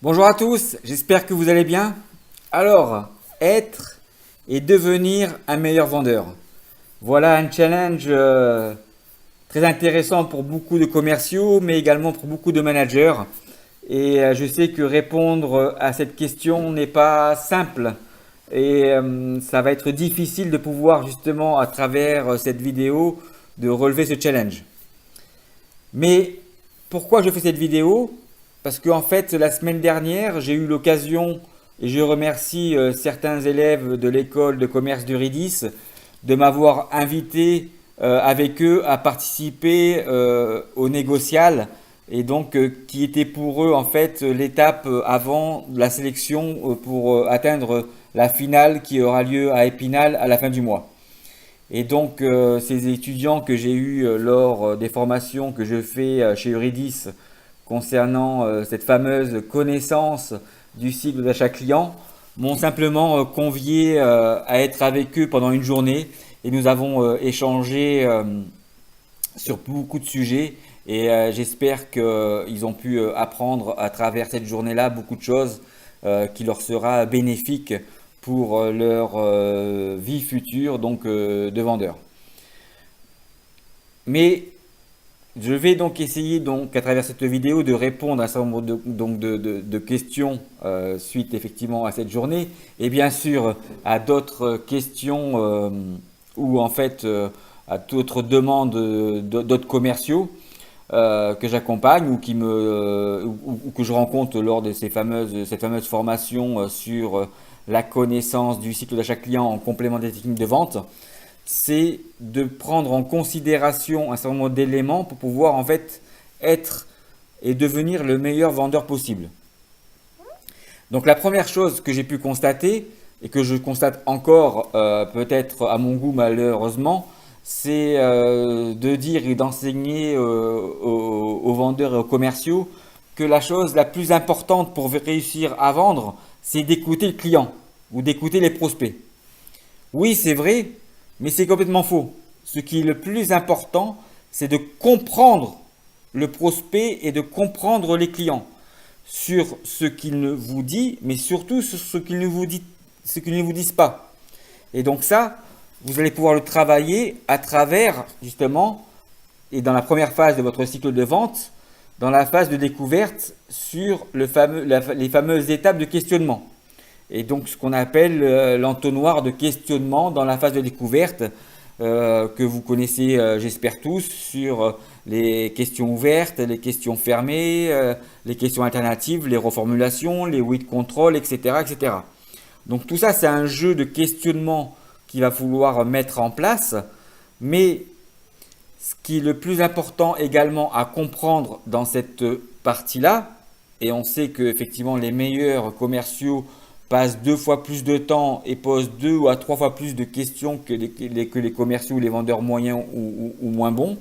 Bonjour à tous, j'espère que vous allez bien. Alors, être et devenir un meilleur vendeur. Voilà un challenge très intéressant pour beaucoup de commerciaux, mais également pour beaucoup de managers. Et je sais que répondre à cette question n'est pas simple. Et ça va être difficile de pouvoir justement, à travers cette vidéo, de relever ce challenge. Mais pourquoi je fais cette vidéo? Parce qu'en fait, la semaine dernière, j'ai eu l'occasion, et je remercie certains élèves de l'école de commerce d'Eurydice, de m'avoir invité avec eux à participer au négocial, et donc qui était pour eux en fait l'étape avant la sélection pour atteindre la finale qui aura lieu à Épinal à la fin du mois. Et donc, ces étudiants que j'ai eus lors des formations que je fais chez Eurydice concernant cette fameuse connaissance du cycle d'achat client m'ont simplement convié à être avec eux pendant une journée et nous avons échangé sur beaucoup de sujets et j'espère qu'ils ont pu apprendre à travers cette journée-là beaucoup de choses qui leur sera bénéfique pour leur vie future donc de vendeur. Mais je vais donc essayer donc à travers cette vidéo de répondre à un certain nombre de questions suite effectivement à cette journée et bien sûr à d'autres questions ou en fait à d'autres demandes d'autres commerciaux que j'accompagne ou ou que je rencontre lors de cette fameuse formation sur la connaissance du cycle d'achat client en complément des techniques de vente, c'est de prendre en considération un certain nombre d'éléments pour pouvoir en fait être et devenir le meilleur vendeur possible. Donc la première chose que j'ai pu constater et que je constate encore peut-être à mon goût malheureusement, c'est de dire et d'enseigner aux vendeurs et aux commerciaux que la chose la plus importante pour réussir à vendre, c'est d'écouter le client ou d'écouter les prospects. Oui, c'est vrai, mais c'est complètement faux. Ce qui est le plus important, c'est de comprendre le prospect et de comprendre les clients sur ce qu'ils ne vous disent, mais surtout sur ce qu'ils ne vous disent pas. Et donc ça, vous allez pouvoir le travailler à travers, justement, et dans la première phase de votre cycle de vente, dans la phase de découverte sur les fameuses étapes de questionnement. Et donc ce qu'on appelle l'entonnoir de questionnement dans la phase de découverte que vous connaissez, j'espère tous, sur les questions ouvertes, les questions fermées, les questions alternatives, les reformulations, les oui de contrôle, etc., etc. Donc tout ça, c'est un jeu de questionnement qu'il va falloir mettre en place, mais ce qui est le plus important également à comprendre dans cette partie-là, et on sait que effectivement les meilleurs commerciaux passent 2 fois plus de temps et posent 2 à 3 fois plus de questions que les commerciaux ou les vendeurs moyens ou moins bons,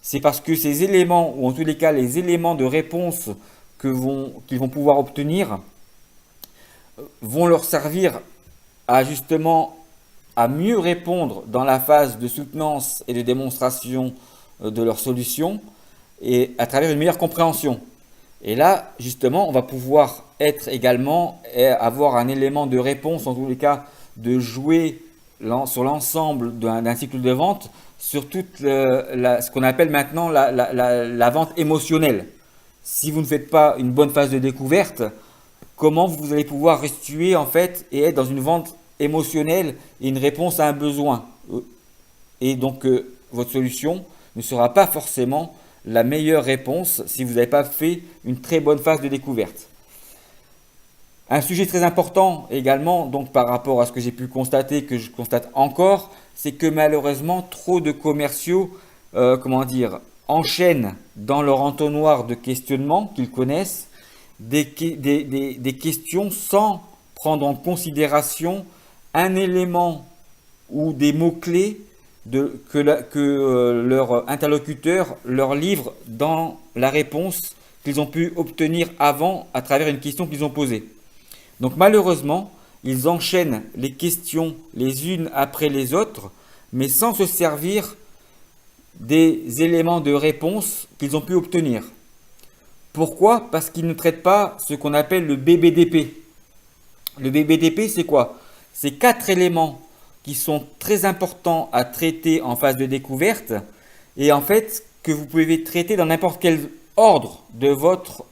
c'est parce que ces éléments, ou en tous les cas les éléments de réponse qu'ils vont pouvoir obtenir, vont leur servir à justement à mieux répondre dans la phase de soutenance et de démonstration de leur solution et à travers une meilleure compréhension. Et là, justement, on va pouvoir être également, avoir un élément de réponse, en tous les cas, de jouer sur l'ensemble d'un cycle de vente, sur ce qu'on appelle maintenant la vente émotionnelle. Si vous ne faites pas une bonne phase de découverte, comment vous allez pouvoir restituer en fait et être dans une vente émotionnelle et une réponse à un besoin. Et donc votre solution ne sera pas forcément la meilleure réponse si vous n'avez pas fait une très bonne phase de découverte. Un sujet très important également, donc par rapport à ce que j'ai pu constater, que je constate encore, c'est que malheureusement trop de commerciaux, enchaînent dans leur entonnoir de questionnement qu'ils connaissent des questions sans prendre en considération un élément ou des mots-clés que leur interlocuteur leur livre dans la réponse qu'ils ont pu obtenir avant à travers une question qu'ils ont posée. Donc malheureusement, ils enchaînent les questions les unes après les autres, mais sans se servir des éléments de réponse qu'ils ont pu obtenir. Pourquoi? Parce qu'il ne traite pas ce qu'on appelle le BBDP. Le BBDP, c'est quoi? C'est 4 éléments qui sont très importants à traiter en phase de découverte et en fait que vous pouvez traiter dans n'importe quel ordre de votre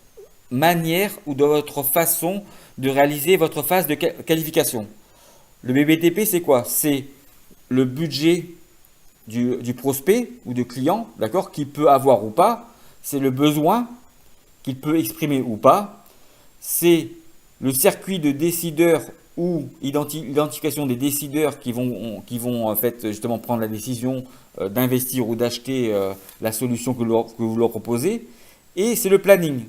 manière ou de votre façon de réaliser votre phase de qualification. Le BBDP, c'est quoi? C'est le budget du prospect ou du client, d'accord, qu'il peut avoir ou pas. C'est le besoin qu'il peut exprimer ou pas. C'est le circuit de décideurs ou l'identification des décideurs qui vont en fait justement prendre la décision d'investir ou d'acheter la solution que vous leur proposez. Et c'est le planning.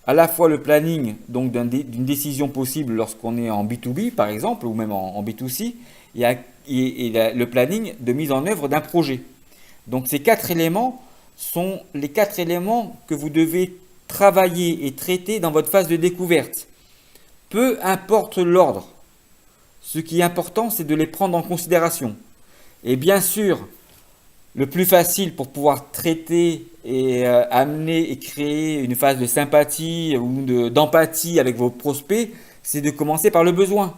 À la fois le planning donc d'une décision possible lorsqu'on est en B2B par exemple ou même en B2C et le planning de mise en œuvre d'un projet. Donc ces 4 éléments sont les 4 éléments que vous devez travailler et traiter dans votre phase de découverte. Peu importe l'ordre. Ce qui est important, c'est de les prendre en considération. Et bien sûr, le plus facile pour pouvoir traiter et amener et créer une phase de sympathie ou d'empathie avec vos prospects, c'est de commencer par le besoin.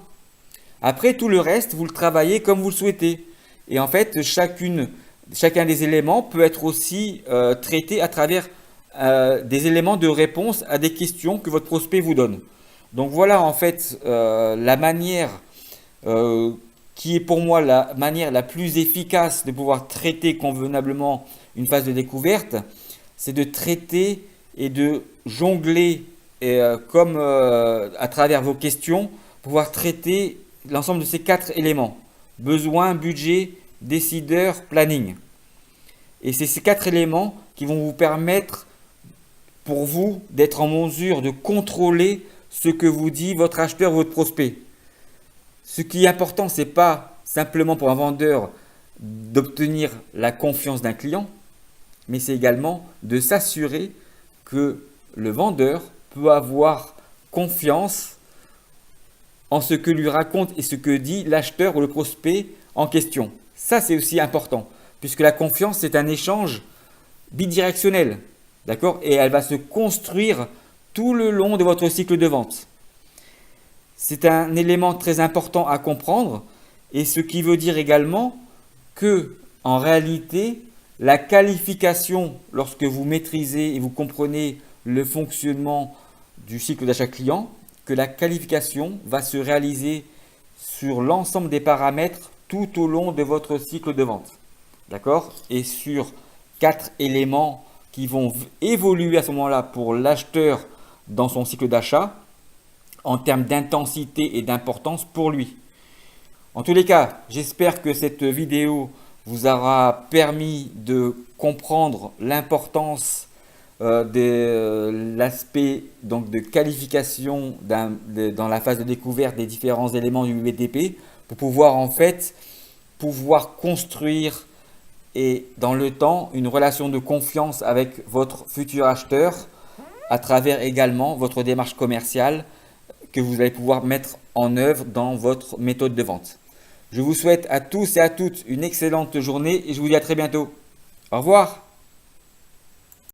Après, tout le reste, vous le travaillez comme vous le souhaitez. Et en fait, chacun des éléments peut être aussi traité à travers des éléments de réponse à des questions que votre prospect vous donne. Donc voilà en fait la manière qui est pour moi la manière la plus efficace de pouvoir traiter convenablement une phase de découverte, c'est de traiter et de jongler comme à travers vos questions, pouvoir traiter l'ensemble de ces 4 éléments. Besoin, budget, décideur, planning. Et c'est ces 4 éléments qui vont vous permettre pour vous d'être en mesure de contrôler ce que vous dit votre acheteur ou votre prospect. Ce qui est important, ce n'est pas simplement pour un vendeur d'obtenir la confiance d'un client, mais c'est également de s'assurer que le vendeur peut avoir confiance en ce que lui raconte et ce que dit l'acheteur ou le prospect en question. Ça, c'est aussi important, puisque la confiance, c'est un échange bidirectionnel, d'accord? Et elle va se construire tout le long de votre cycle de vente. C'est un élément très important à comprendre et ce qui veut dire également que, en réalité, la qualification, lorsque vous maîtrisez et vous comprenez le fonctionnement du cycle d'achat client, que la qualification va se réaliser sur l'ensemble des paramètres tout au long de votre cycle de vente. D'accord? Et sur 4 éléments qui vont évoluer à ce moment-là pour l'acheteur dans son cycle d'achat en termes d'intensité et d'importance pour lui. En tous les cas, j'espère que cette vidéo vous aura permis de comprendre l'importance de l'aspect donc de qualification dans la phase de découverte des différents éléments du BTP pour pouvoir en fait construire et dans le temps une relation de confiance avec votre futur acheteur à travers également votre démarche commerciale que vous allez pouvoir mettre en œuvre dans votre méthode de vente. Je vous souhaite à tous et à toutes une excellente journée et je vous dis à très bientôt. Au revoir.